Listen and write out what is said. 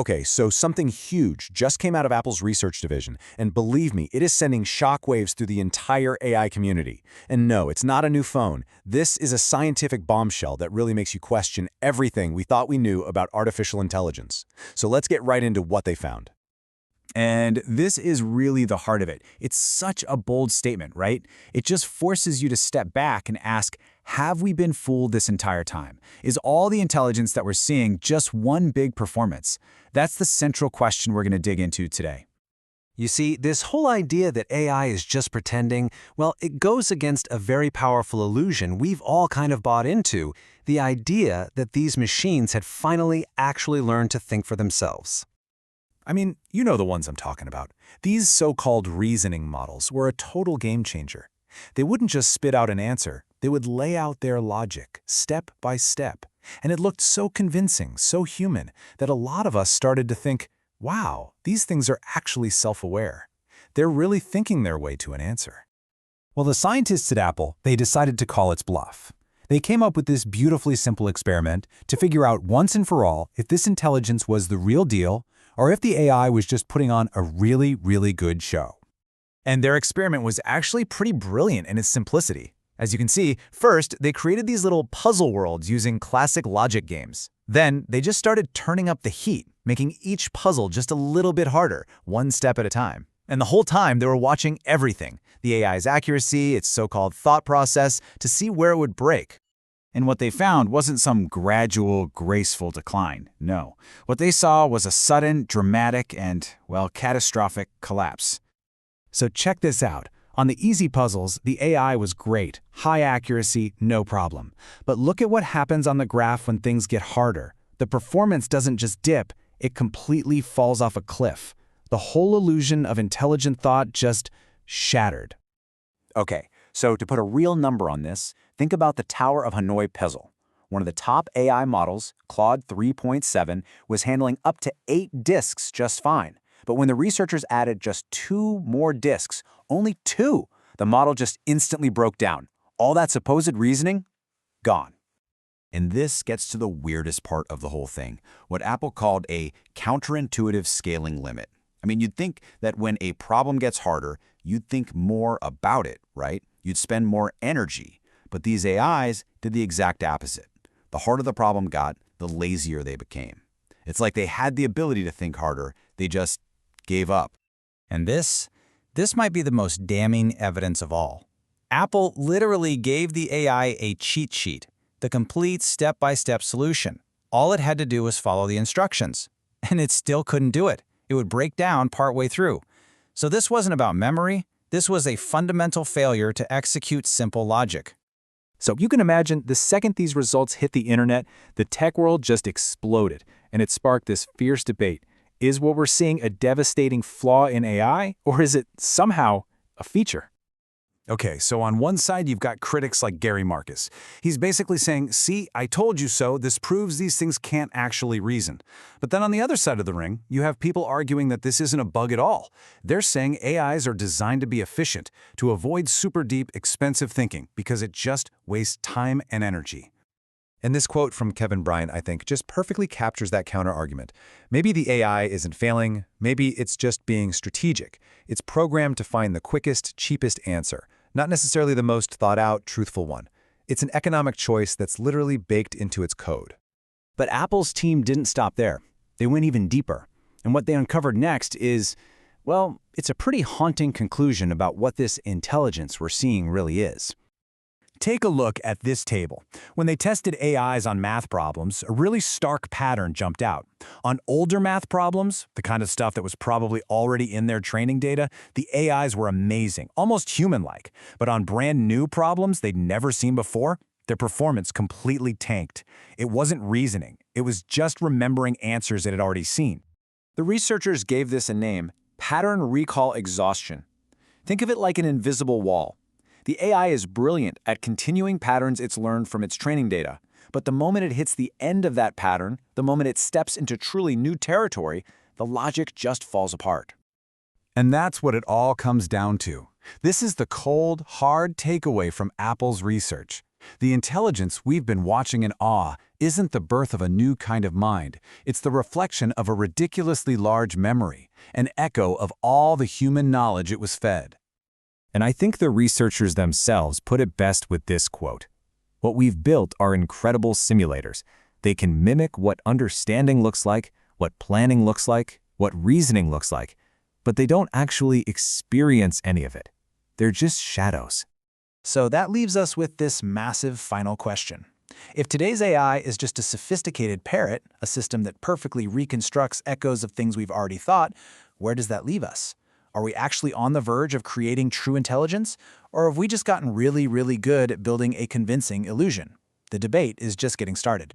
Okay, so something huge just came out of Apple's research division, and believe me, it is sending shockwaves through the entire AI community. And no, it's not a new phone. This is a scientific bombshell that really makes you question everything we thought we knew about artificial intelligence. So let's get right into what they found. And this is really the heart of it. It's such a bold statement, right? It just forces you to step back and ask, have we been fooled this entire time? Is all the intelligence that we're seeing just one big performance? That's the central question we're going to dig into today. You see, this whole idea that AI is just pretending, well, it goes against a very powerful illusion we've all kind of bought into, the idea that these machines had finally actually learned to think for themselves. I mean, you know the ones I'm talking about. These so-called reasoning models were a total game changer. They wouldn't just spit out an answer, they would lay out their logic, step by step. And it looked so convincing, so human, that a lot of us started to think, wow, these things are actually self-aware. They're really thinking their way to an answer. Well, the scientists at Apple, they decided to call its bluff. They came up with this beautifully simple experiment to figure out once and for all if this intelligence was the real deal or if the AI was just putting on a really, really good show. And their experiment was actually pretty brilliant in its simplicity. As you can see, first, they created these little puzzle worlds using classic logic games. Then, they just started turning up the heat, making each puzzle just a little bit harder, one step at a time. And the whole time, they were watching everything, the AI's accuracy, its so-called thought process, to see where it would break. And what they found wasn't some gradual, graceful decline. No. What they saw was a sudden, dramatic, and, well, catastrophic collapse. So check this out. On the easy puzzles, the AI was great, high accuracy, no problem. But look at what happens on the graph when things get harder. The performance doesn't just dip, it completely falls off a cliff. The whole illusion of intelligent thought just shattered. Okay, so to put a real number on this, think about the Tower of Hanoi puzzle. One of the top AI models, Claude 3.7, was handling up to 8 disks just fine. But when the researchers added just 2 more disks, only 2, the model just instantly broke down. All that supposed reasoning, gone. And this gets to the weirdest part of the whole thing, what Apple called a counterintuitive scaling limit. I mean, you'd think that when a problem gets harder, you'd think more about it, right? You'd spend more energy. But these AIs did the exact opposite. The harder the problem got, the lazier they became. It's like they had the ability to think harder, they just gave up. And this might be the most damning evidence of all. Apple literally gave the AI a cheat sheet, the complete step-by-step solution. All it had to do was follow the instructions. And it still couldn't do it. It would break down partway through. So this wasn't about memory. This was a fundamental failure to execute simple logic. So you can imagine the second these results hit the internet, the tech world just exploded, and it sparked this fierce debate. Is what we're seeing a devastating flaw in AI, or is it somehow a feature? Okay, so on one side, you've got critics like Gary Marcus. He's basically saying, see, I told you so, this proves these things can't actually reason. But then on the other side of the ring, you have people arguing that this isn't a bug at all. They're saying AIs are designed to be efficient, to avoid super deep, expensive thinking, because it just wastes time and energy. And this quote from Kevin Bryant, I think, just perfectly captures that counter-argument. Maybe the AI isn't failing, maybe it's just being strategic. It's programmed to find the quickest, cheapest answer, not necessarily the most thought-out, truthful one. It's an economic choice that's literally baked into its code. But Apple's team didn't stop there. They went even deeper. And what they uncovered next is, well, it's a pretty haunting conclusion about what this intelligence we're seeing really is. Take a look at this table. When they tested AIs on math problems, a really stark pattern jumped out. On older math problems, the kind of stuff that was probably already in their training data, the AIs were amazing, almost human-like. But on brand new problems they'd never seen before, their performance completely tanked. It wasn't reasoning. It was just remembering answers it had already seen. The researchers gave this a name, pattern recall exhaustion. Think of it like an invisible wall. The AI is brilliant at continuing patterns it's learned from its training data, but the moment it hits the end of that pattern, the moment it steps into truly new territory, the logic just falls apart. And that's what it all comes down to. This is the cold, hard takeaway from Apple's research. The intelligence we've been watching in awe isn't the birth of a new kind of mind. It's the reflection of a ridiculously large memory, an echo of all the human knowledge it was fed. And I think the researchers themselves put it best with this quote. What we've built are incredible simulators. They can mimic what understanding looks like, what planning looks like, what reasoning looks like, but they don't actually experience any of it. They're just shadows. So that leaves us with this massive final question. If today's AI is just a sophisticated parrot, a system that perfectly reconstructs echoes of things we've already thought, where does that leave us? Are we actually on the verge of creating true intelligence, or have we just gotten really, really good at building a convincing illusion? The debate is just getting started.